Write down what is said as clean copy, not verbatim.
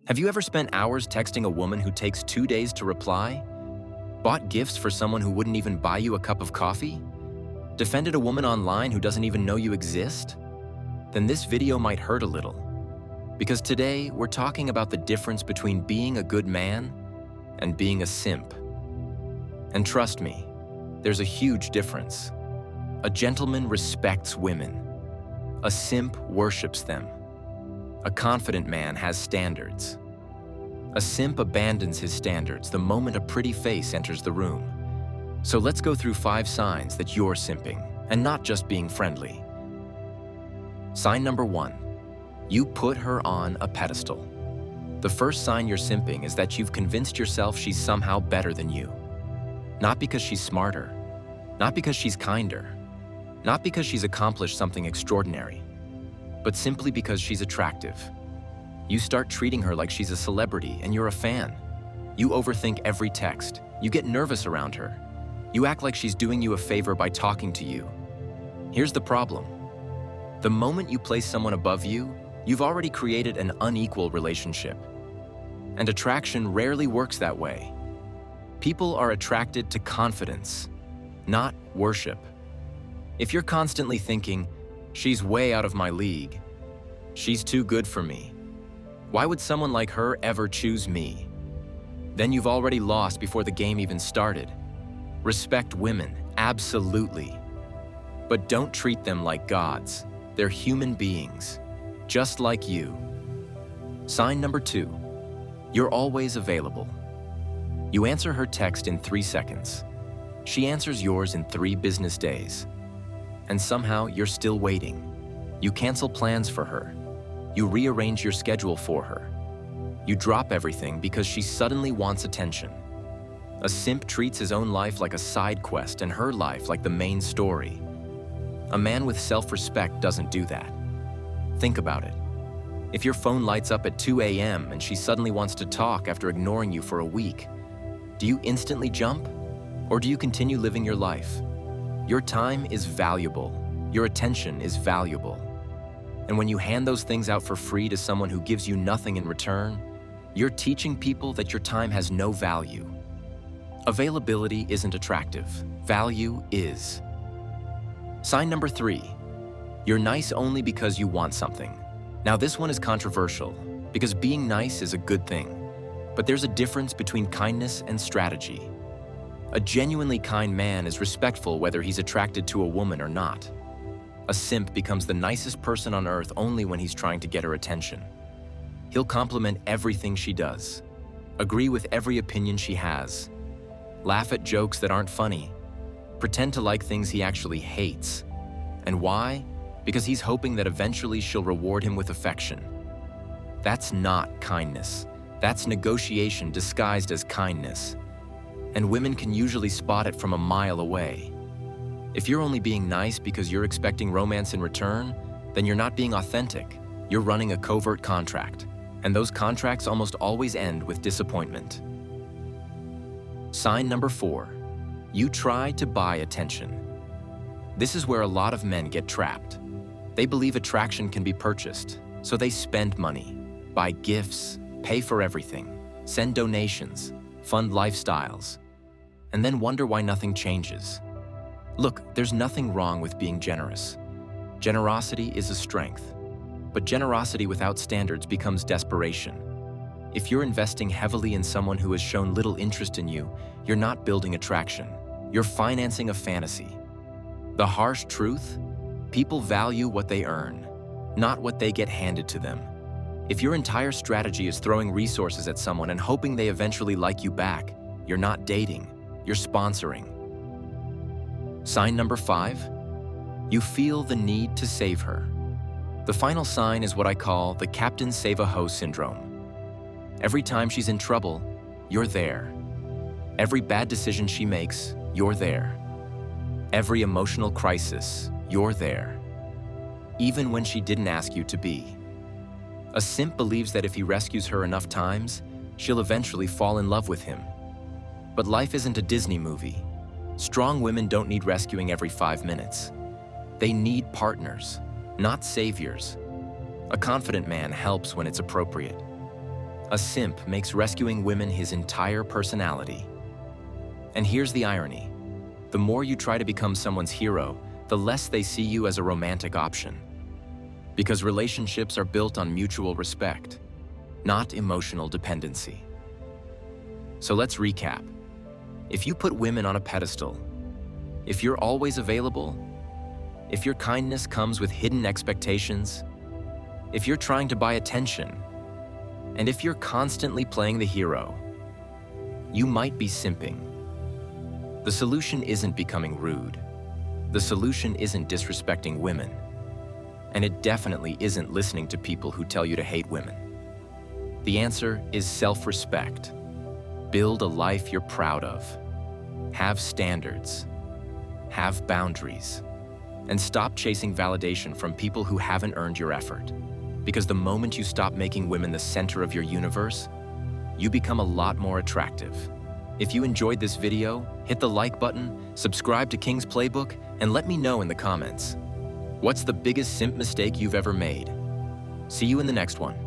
Have you ever spent hours texting a woman who takes 2 days to reply? Bought gifts for someone who wouldn't even buy you a cup of coffee? Defended a woman online who doesn't even know you exist? Then this video might hurt a little. Because today, we're talking about the difference between being a good man and being a simp. And trust me, there's a huge difference. A gentleman respects women. A simp worships them. A confident man has standards. A simp abandons his standards the moment a pretty face enters the room. So let's go through 5 signs that you're simping, and not just being friendly. Sign number 1, you put her on a pedestal. The first sign you're simping is that you've convinced yourself she's somehow better than you. Not because she's smarter, not because she's kinder, not because she's accomplished something extraordinary, but simply because she's attractive. You start treating her like she's a celebrity and you're a fan. You overthink every text. You get nervous around her. You act like she's doing you a favor by talking to you. Here's the problem. The moment you place someone above you, you've already created an unequal relationship. And attraction rarely works that way. People are attracted to confidence, not worship. If you're constantly thinking, she's way out of my league, she's too good for me, why would someone like her ever choose me? Then you've already lost before the game even started. Respect women, absolutely. But don't treat them like gods. They're human beings, just like you. Sign number 2, you're always available. You answer her text in 3 seconds. She answers yours in 3 business days. And somehow you're still waiting. You cancel plans for her. You rearrange your schedule for her. You drop everything because she suddenly wants attention. A simp treats his own life like a side quest and her life like the main story. A man with self-respect doesn't do that. Think about it. If your phone lights up at 2 a.m. and she suddenly wants to talk after ignoring you for a week, do you instantly jump? Or do you continue living your life? Your time is valuable. Your attention is valuable. And when you hand those things out for free to someone who gives you nothing in return, you're teaching people that your time has no value. Availability isn't attractive. Value is. Sign number 3, you're nice only because you want something. Now this one is controversial, because being nice is a good thing. But there's a difference between kindness and strategy. A genuinely kind man is respectful whether he's attracted to a woman or not. A simp becomes the nicest person on earth only when he's trying to get her attention. He'll compliment everything she does, agree with every opinion she has, laugh at jokes that aren't funny, pretend to like things he actually hates. And why? Because he's hoping that eventually she'll reward him with affection. That's not kindness. That's negotiation disguised as kindness. And women can usually spot it from a mile away. If you're only being nice because you're expecting romance in return, then you're not being authentic. You're running a covert contract. And those contracts almost always end with disappointment. Sign number 4, you try to buy attention. This is where a lot of men get trapped. They believe attraction can be purchased, so they spend money, buy gifts, pay for everything, send donations, fund lifestyles, and then wonder why nothing changes. Look, there's nothing wrong with being generous. Generosity is a strength, but generosity without standards becomes desperation. If you're investing heavily in someone who has shown little interest in you, you're not building attraction. You're financing a fantasy. The harsh truth? People value what they earn, not what they get handed to them. If your entire strategy is throwing resources at someone and hoping they eventually like you back, you're not dating, you're sponsoring. Sign number 5, you feel the need to save her. The final sign is what I call the Captain Save-a-Ho syndrome. Every time she's in trouble, you're there. Every bad decision she makes, you're there. Every emotional crisis, you're there. Even when she didn't ask you to be. A simp believes that if he rescues her enough times, she'll eventually fall in love with him. But life isn't a Disney movie. Strong women don't need rescuing every 5 minutes. They need partners, not saviors. A confident man helps when it's appropriate. A simp makes rescuing women his entire personality. And here's the irony. The more you try to become someone's hero, the less they see you as a romantic option. Because relationships are built on mutual respect, not emotional dependency. So let's recap. If you put women on a pedestal, if you're always available, if your kindness comes with hidden expectations, if you're trying to buy attention, and if you're constantly playing the hero, you might be simping. The solution isn't becoming rude. The solution isn't disrespecting women. And it definitely isn't listening to people who tell you to hate women. The answer is self-respect. Build a life you're proud of. Have standards. Have boundaries. And stop chasing validation from people who haven't earned your effort. Because the moment you stop making women the center of your universe, you become a lot more attractive. If you enjoyed this video, hit the like button, subscribe to King's Playbook, and let me know in the comments. What's the biggest simp mistake you've ever made? See you in the next one.